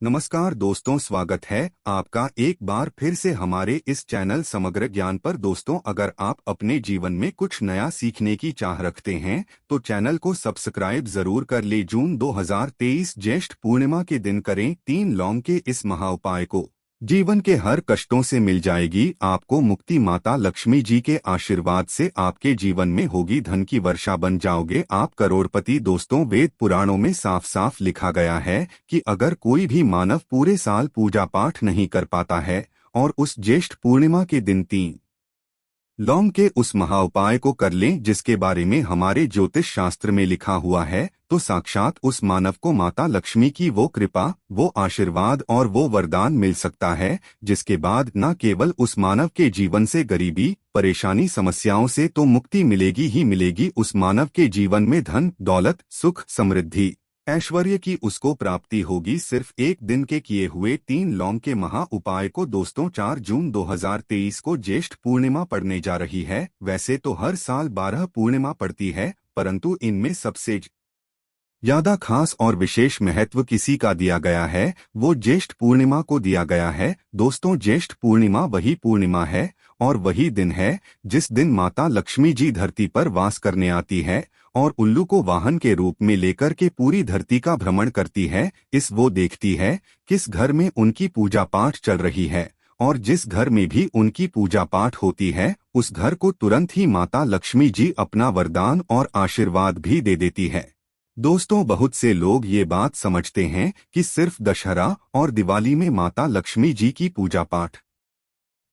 नमस्कार दोस्तों, स्वागत है आपका एक बार फिर से हमारे इस चैनल समग्र ज्ञान पर। दोस्तों, अगर आप अपने जीवन में कुछ नया सीखने की चाह रखते हैं तो चैनल को सब्सक्राइब जरूर कर ले। जून 2023 ज्येष्ठ पूर्णिमा के दिन करें 3 लौंग के इस महाउपाय को। जीवन के हर कष्टों से मिल जाएगी आपको मुक्ति। माता लक्ष्मी जी के आशीर्वाद से आपके जीवन में होगी धन की वर्षा, बन जाओगे आप करोड़पति। दोस्तों, वेद पुराणों में साफ साफ लिखा गया है कि अगर कोई भी मानव पूरे साल पूजा पाठ नहीं कर पाता है और उस ज्येष्ठ पूर्णिमा के दिन 3 लौंग के उस महाउपाय को कर लें जिसके बारे में हमारे ज्योतिष शास्त्र में लिखा हुआ है, तो साक्षात उस मानव को माता लक्ष्मी की वो कृपा, वो आशीर्वाद और वो वरदान मिल सकता है, जिसके बाद न केवल उस मानव के जीवन से गरीबी, परेशानी, समस्याओं से तो मुक्ति मिलेगी ही मिलेगी, उस मानव के जीवन में धन, दौलत, सुख, समृद्धि, ऐश्वर्य की उसको प्राप्ति होगी सिर्फ एक दिन के किए हुए 3 लौंग के महा उपाय को। दोस्तों, 4 जून 2023 को ज्येष्ठ पूर्णिमा पड़ने जा रही है। वैसे तो हर साल 12 पूर्णिमा पड़ती है, परंतु इनमें सबसे ज्यादा खास और विशेष महत्व किसी का दिया गया है, वो ज्येष्ठ पूर्णिमा को दिया गया है। दोस्तों, ज्येष्ठ पूर्णिमा वही पूर्णिमा है और वही दिन है जिस दिन माता लक्ष्मी जी धरती पर वास करने आती है और उल्लू को वाहन के रूप में लेकर के पूरी धरती का भ्रमण करती है। वो देखती है किस घर में उनकी पूजा पाठ चल रही है और जिस घर में भी उनकी पूजा पाठ होती है उस घर को तुरंत ही माता लक्ष्मी जी अपना वरदान और आशीर्वाद भी दे देती है। दोस्तों, बहुत से लोग ये बात समझते हैं कि सिर्फ दशहरा और दिवाली में माता लक्ष्मी जी की पूजा पाठ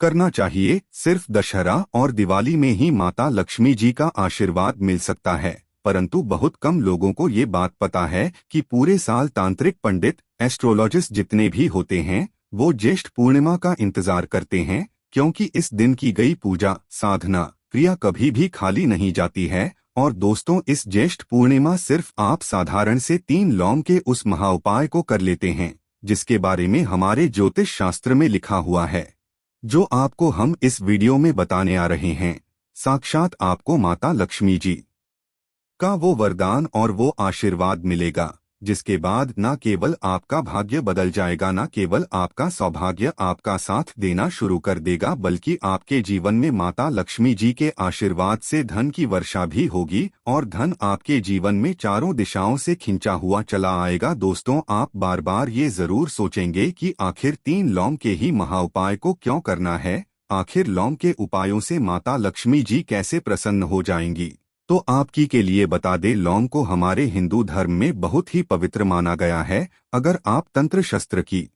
करना चाहिए, सिर्फ दशहरा और दिवाली में ही माता लक्ष्मी जी का आशीर्वाद मिल सकता है। परंतु बहुत कम लोगों को ये बात पता है कि पूरे साल तांत्रिक पंडित, एस्ट्रोलॉजिस्ट जितने भी होते हैं वो ज्येष्ठ पूर्णिमा का इंतजार करते हैं, क्योंकि इस दिन की गई पूजा, साधना, क्रिया कभी भी खाली नहीं जाती है। और दोस्तों, इस ज्येष्ठ पूर्णिमा सिर्फ आप साधारण से 3 लौंग के उस महाउपाय को कर लेते हैं जिसके बारे में हमारे ज्योतिष शास्त्र में लिखा हुआ है। जो आपको हम इस वीडियो में बताने आ रहे हैं, साक्षात आपको माता लक्ष्मी जी का वो वरदान और वो आशीर्वाद मिलेगा, जिसके बाद न केवल आपका भाग्य बदल जाएगा, न केवल आपका सौभाग्य आपका साथ देना शुरू कर देगा, बल्कि आपके जीवन में माता लक्ष्मी जी के आशीर्वाद से धन की वर्षा भी होगी और धन आपके जीवन में चारों दिशाओं से खिंचा हुआ चला आएगा। दोस्तों, आप बार बार ये जरूर सोचेंगे कि आखिर 3 लौंग के ही महाउपाय को क्यों करना है, आखिर लौंग के उपायों से माता लक्ष्मी जी कैसे प्रसन्न हो जाएंगी। तो आपकी के लिए बता दे, लौंग को हमारे हिंदू धर्म में बहुत ही पवित्र माना गया है। अगर आप तंत्र शस्त्र की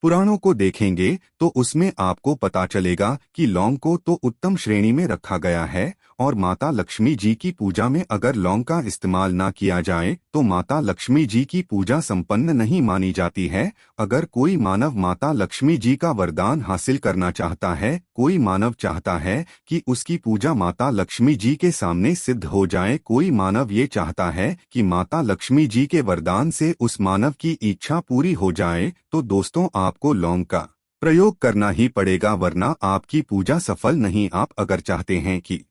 पुराणों को देखेंगे तो उसमें आपको पता चलेगा कि लौंग को तो उत्तम श्रेणी में रखा गया है और माता लक्ष्मी जी की पूजा में अगर लौंग का इस्तेमाल ना किया जाए तो माता लक्ष्मी जी की पूजा संपन्न नहीं मानी जाती है। अगर कोई मानव माता लक्ष्मी जी का वरदान हासिल करना चाहता है, कोई मानव चाहता है कि उसकी पूजा माता लक्ष्मी जी के सामने सिद्ध हो जाए, कोई मानव ये चाहता है कि माता लक्ष्मी जी के वरदान से उस मानव की इच्छा पूरी हो जाए, तो दोस्तों आपको लौंग का प्रयोग करना ही पड़ेगा, वरना आपकी पूजा सफल नहीं। आप अगर चाहते हैं कि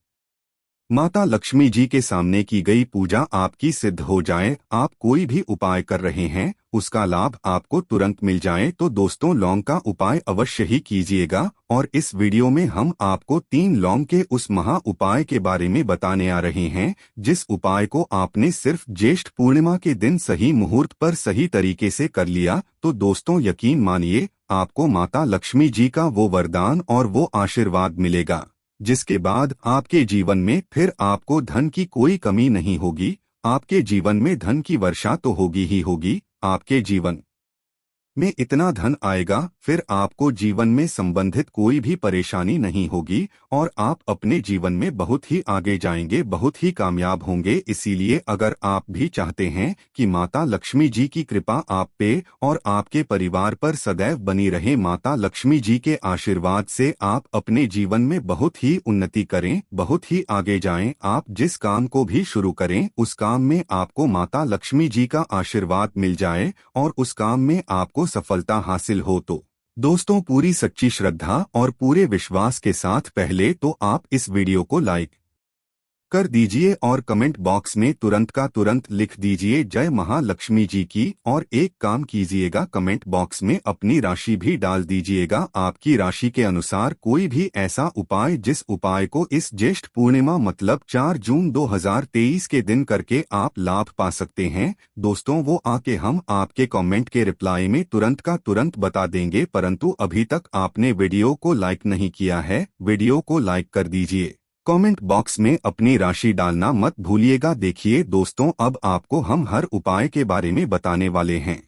माता लक्ष्मी जी के सामने की गई पूजा आपकी सिद्ध हो जाए, आप कोई भी उपाय कर रहे हैं उसका लाभ आपको तुरंत मिल जाए, तो दोस्तों लौंग का उपाय अवश्य ही कीजिएगा। और इस वीडियो में हम आपको 3 लौंग के उस महा उपाय के बारे में बताने आ रहे हैं, जिस उपाय को आपने सिर्फ ज्येष्ठ पूर्णिमा के दिन सही मुहूर्त पर सही तरीके से कर लिया तो दोस्तों यकीन मानिए आपको माता लक्ष्मी जी का वो वरदान और वो आशीर्वाद मिलेगा, जिसके बाद आपके जीवन में फिर आपको धन की कोई कमी नहीं होगी। आपके जीवन में धन की वर्षा तो होगी ही होगी, आपके जीवन में इतना धन आएगा फिर आपको जीवन में संबंधित कोई भी परेशानी नहीं होगी और आप अपने जीवन में बहुत ही आगे जाएंगे, बहुत ही कामयाब होंगे। इसीलिए अगर आप भी चाहते हैं कि माता लक्ष्मी जी की कृपा आप पे और आपके परिवार पर सदैव बनी रहे, माता लक्ष्मी जी के आशीर्वाद से आप अपने जीवन में बहुत ही उन्नति करें, बहुत ही आगे जाएं, आप जिस काम को भी शुरू करें उस काम में आपको माता लक्ष्मी जी का आशीर्वाद मिल जाए और उस काम में आपको सफलता हासिल हो, तो दोस्तों पूरी सच्ची श्रद्धा और पूरे विश्वास के साथ पहले तो आप इस वीडियो को लाइक कर दीजिए और कमेंट बॉक्स में तुरंत का तुरंत लिख दीजिए जय महालक्ष्मी जी की। और एक काम कीजिएगा, कमेंट बॉक्स में अपनी राशि भी डाल दीजिएगा। आपकी राशि के अनुसार कोई भी ऐसा उपाय जिस उपाय को इस ज्येष्ठ पूर्णिमा मतलब 4 जून 2023 के दिन करके आप लाभ पा सकते हैं दोस्तों, वो आके हम आपके कमेंट के रिप्लाई में तुरंत का तुरंत बता देंगे। परंतु अभी तक आपने वीडियो को लाइक नहीं किया है, वीडियो को लाइक कर दीजिए। कमेंट बॉक्स में अपनी राशि डालना मत भूलिएगा। देखिए दोस्तों, अब आपको हम हर उपाय के बारे में बताने वाले हैं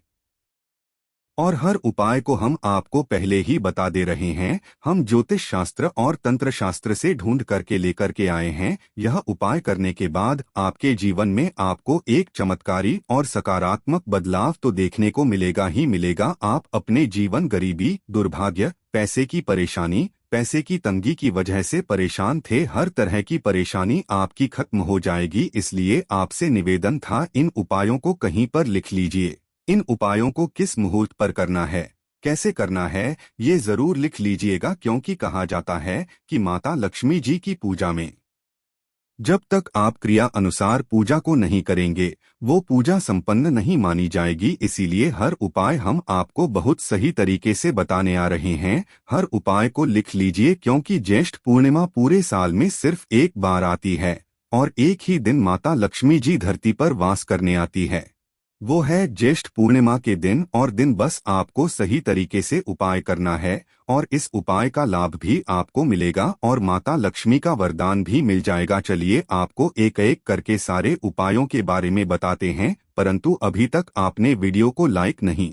और हर उपाय को हम आपको पहले ही बता दे रहे हैं। हम ज्योतिष शास्त्र और तंत्र शास्त्र से ढूंढ करके लेकर के आए हैं। यह उपाय करने के बाद आपके जीवन में आपको एक चमत्कारी और सकारात्मक बदलाव तो देखने को मिलेगा ही मिलेगा। आप अपने जीवन गरीबी, दुर्भाग्य, पैसे की परेशानी, पैसे की तंगी की वजह से परेशान थे, हर तरह की परेशानी आपकी खत्म हो जाएगी। इसलिए आपसे निवेदन था, इन उपायों को कहीं पर लिख लीजिए। इन उपायों को किस मुहूर्त पर करना है, कैसे करना है, ये जरूर लिख लीजिएगा, क्योंकि कहा जाता है कि माता लक्ष्मी जी की पूजा में जब तक आप क्रिया अनुसार पूजा को नहीं करेंगे वो पूजा संपन्न नहीं मानी जाएगी। इसीलिए हर उपाय हम आपको बहुत सही तरीके से बताने आ रहे हैं। हर उपाय को लिख लीजिए, क्योंकि ज्येष्ठ पूर्णिमा पूरे साल में सिर्फ एक बार आती है और एक ही दिन माता लक्ष्मी जी धरती पर वास करने आती है, वो है ज्येष्ठ पूर्णिमा के दिन। और दिन बस आपको सही तरीके से उपाय करना है और इस उपाय का लाभ भी आपको मिलेगा और माता लक्ष्मी का वरदान भी मिल जाएगा। चलिए आपको एक एक करके सारे उपायों के बारे में बताते हैं। परंतु अभी तक आपने वीडियो को लाइक नहीं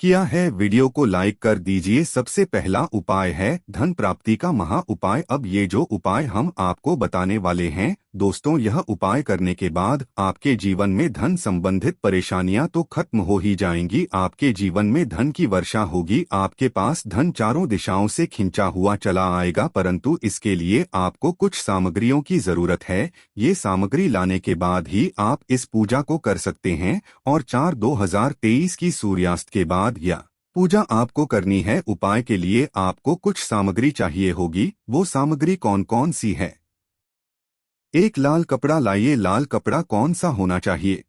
किया है, वीडियो को लाइक कर दीजिए। सबसे पहला उपाय है धन प्राप्ति का महा उपाय। अब ये जो उपाय हम आपको बताने वाले हैं दोस्तों, यह उपाय करने के बाद आपके जीवन में धन संबंधित परेशानियां तो खत्म हो ही जाएंगी। आपके जीवन में धन की वर्षा होगी, आपके पास धन चारों दिशाओं से खिंचा हुआ चला आएगा। परंतु इसके लिए आपको कुछ सामग्रियों की जरूरत है। ये सामग्री लाने के बाद ही आप इस पूजा को कर सकते हैं। और 4/2023 की सूर्यास्त के बाद या पूजा आपको करनी है। उपाय के लिए आपको कुछ सामग्री चाहिए होगी। वो सामग्री कौन कौन सी है? एक लाल कपड़ा लाइए। लाल कपड़ा कौन सा होना चाहिए?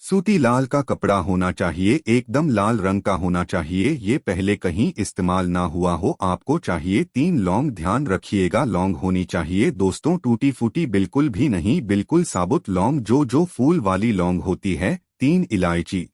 सूती लाल का कपड़ा होना चाहिए, एकदम लाल रंग का होना चाहिए, ये पहले कहीं इस्तेमाल ना हुआ हो। आपको चाहिए 3 लौंग, ध्यान रखिएगा लौंग होनी चाहिए दोस्तों, टूटी फूटी बिल्कुल भी नहीं, बिल्कुल साबुत लौंग, जो फूल वाली लौंग होती है। 3 इलायची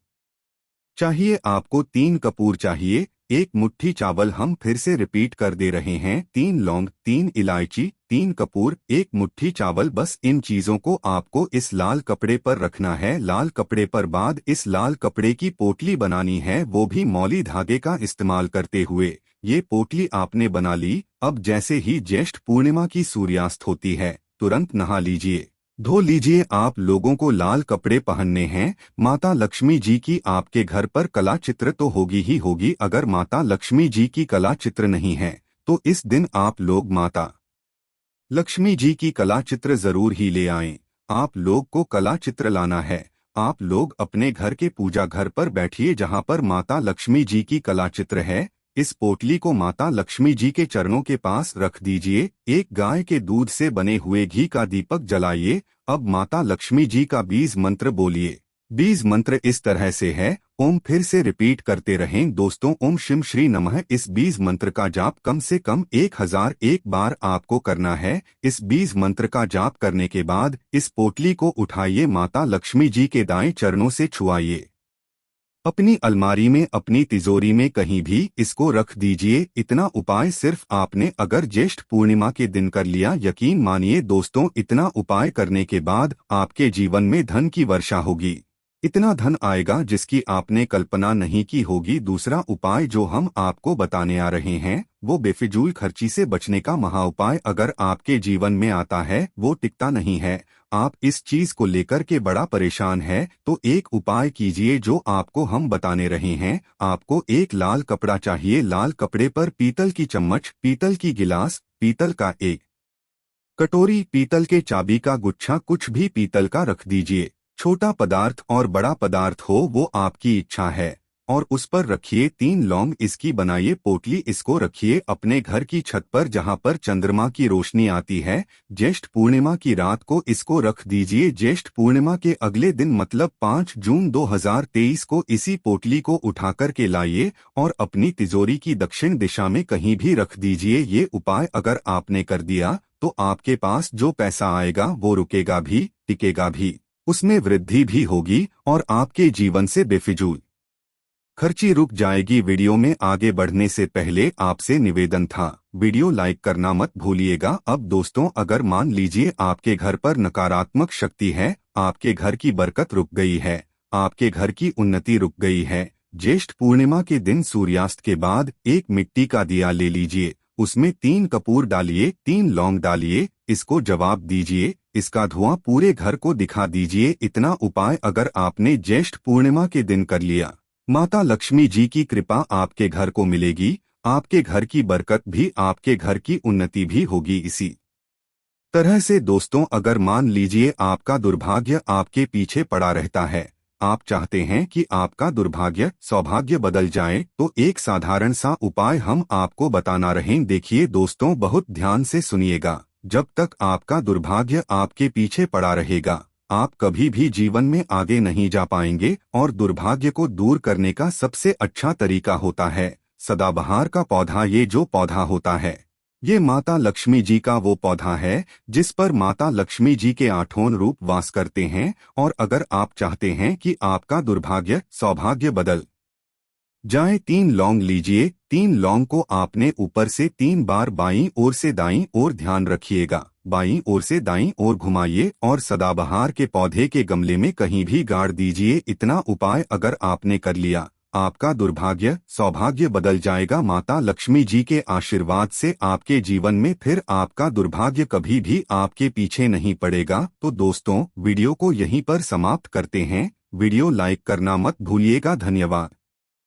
चाहिए आपको, 3 कपूर चाहिए, 1 मुट्ठी चावल। हम फिर से रिपीट कर दे रहे हैं, 3 लौंग, 3 इलायची, 3 कपूर, 1 मुट्ठी चावल। बस इन चीजों को आपको इस लाल कपड़े पर रखना है। लाल कपड़े पर बाद इस लाल कपड़े की पोटली बनानी है, वो भी मौली धागे का इस्तेमाल करते हुए। ये पोटली आपने बना ली। अब जैसे ही ज्येष्ठ पूर्णिमा की सूर्यास्त होती है तुरंत नहा लीजिए, धो लीजिए। आप लोगों को लाल कपड़े पहनने हैं। माता लक्ष्मी जी की आपके घर पर कला चित्र तो होगी ही होगी। अगर माता लक्ष्मी जी की कला चित्र नहीं है तो इस दिन आप लोग माता लक्ष्मी जी की कला चित्र जरूर ही ले आएं। आप लोग को कला चित्र लाना है। आप लोग अपने घर के पूजा घर पर बैठिए जहां पर माता लक्ष्मी जी की कला चित्र है। इस पोटली को माता लक्ष्मी जी के चरणों के पास रख दीजिए। एक गाय के दूध से बने हुए घी का दीपक जलाइए। अब माता लक्ष्मी जी का बीज मंत्र बोलिए। बीज मंत्र इस तरह से है, ओम। फिर से रिपीट करते रहें दोस्तों, ओम शिम श्री नमः। इस बीज मंत्र का जाप कम से कम 1001 बार आपको करना है। इस बीज मंत्र का जाप करने के बाद इस पोटली को उठाइए, माता लक्ष्मी जी के दाएं चरणों से छुआइए। अपनी अलमारी में, अपनी तिजोरी में कहीं भी इसको रख दीजिए। इतना उपाय सिर्फ आपने अगर ज्येष्ठ पूर्णिमा के दिन कर लिया, यकीन मानिए दोस्तों, इतना उपाय करने के बाद आपके जीवन में धन की वर्षा होगी। इतना धन आएगा जिसकी आपने कल्पना नहीं की होगी। दूसरा उपाय जो हम आपको बताने आ रहे हैं वो बेफिजूल खर्ची से बचने का महा उपाय अगर आपके जीवन में आता है वो टिकता नहीं है। आप इस चीज को लेकर के बड़ा परेशान है तो एक उपाय कीजिए जो आपको हम बताने रहे हैं। आपको एक लाल कपड़ा चाहिए। लाल कपड़े पर पीतल की चम्मच, पीतल की गिलास, पीतल का एक कटोरी, पीतल के चाबी का गुच्छा, कुछ भी पीतल का रख दीजिए। छोटा पदार्थ और बड़ा पदार्थ हो वो आपकी इच्छा है। और उस पर रखिए 3 लौंग। इसकी बनाइए पोटली, इसको रखिए अपने घर की छत पर जहां पर चंद्रमा की रोशनी आती है। ज्येष्ठ पूर्णिमा की रात को इसको रख दीजिए। ज्येष्ठ पूर्णिमा के अगले दिन मतलब 5 जून 2023 को इसी पोटली को उठाकर के लाइए और अपनी तिजोरी की दक्षिण दिशा में कहीं भी रख दीजिए। ये उपाय अगर आपने कर दिया तो आपके पास जो पैसा आएगा वो रुकेगा भी, टिकेगा भी, उसमें वृद्धि भी होगी और आपके जीवन से बेफिजूल खर्ची रुक जाएगी। वीडियो में आगे बढ़ने से पहले आपसे निवेदन था, वीडियो लाइक करना मत भूलिएगा। अब दोस्तों, अगर मान लीजिए आपके घर पर नकारात्मक शक्ति है, आपके घर की बरकत रुक गई है, आपके घर की उन्नति रुक गई है, ज्येष्ठ पूर्णिमा के दिन सूर्यास्त के बाद एक मिट्टी का दिया ले लीजिए, उसमें 3 कपूर डालिए, 3 लौंग डालिए, इसको जवाब दीजिए, इसका धुआं पूरे घर को दिखा दीजिए। इतना उपाय अगर आपने ज्येष्ठ पूर्णिमा के दिन कर लिया, माता लक्ष्मी जी की कृपा आपके घर को मिलेगी, आपके घर की बरकत भी, आपके घर की उन्नति भी होगी। इसी तरह से दोस्तों, अगर मान लीजिए आपका दुर्भाग्य आपके पीछे पड़ा रहता है, आप चाहते हैं कि आपका दुर्भाग्य सौभाग्य बदल जाए, तो एक साधारण सा उपाय हम आपको बताना रहें। देखिए दोस्तों, बहुत ध्यान से सुनिएगा। जब तक आपका दुर्भाग्य आपके पीछे पड़ा रहेगा, आप कभी भी जीवन में आगे नहीं जा पाएंगे। और दुर्भाग्य को दूर करने का सबसे अच्छा तरीका होता है सदाबहार का पौधा। ये जो पौधा होता है, ये माता लक्ष्मी जी का वो पौधा है जिस पर माता लक्ष्मी जी के 8 रूप वास करते हैं। और अगर आप चाहते हैं कि आपका दुर्भाग्य सौभाग्य बदल जाए, 3 लौंग लीजिए। 3 लौंग को आपने ऊपर से 3 बार बाईं ओर से दाईं ओर, ध्यान रखिएगा, बाईं ओर से दाईं ओर घुमाइए और सदाबहार के पौधे के गमले में कहीं भी गाड़ दीजिए। इतना उपाय अगर आपने कर लिया, आपका दुर्भाग्य सौभाग्य बदल जाएगा। माता लक्ष्मी जी के आशीर्वाद से आपके जीवन में फिर आपका दुर्भाग्य कभी भी आपके पीछे नहीं पड़ेगा। तो दोस्तों, वीडियो को यहीं पर समाप्त करते हैं। वीडियो लाइक करना मत भूलिएगा। धन्यवाद।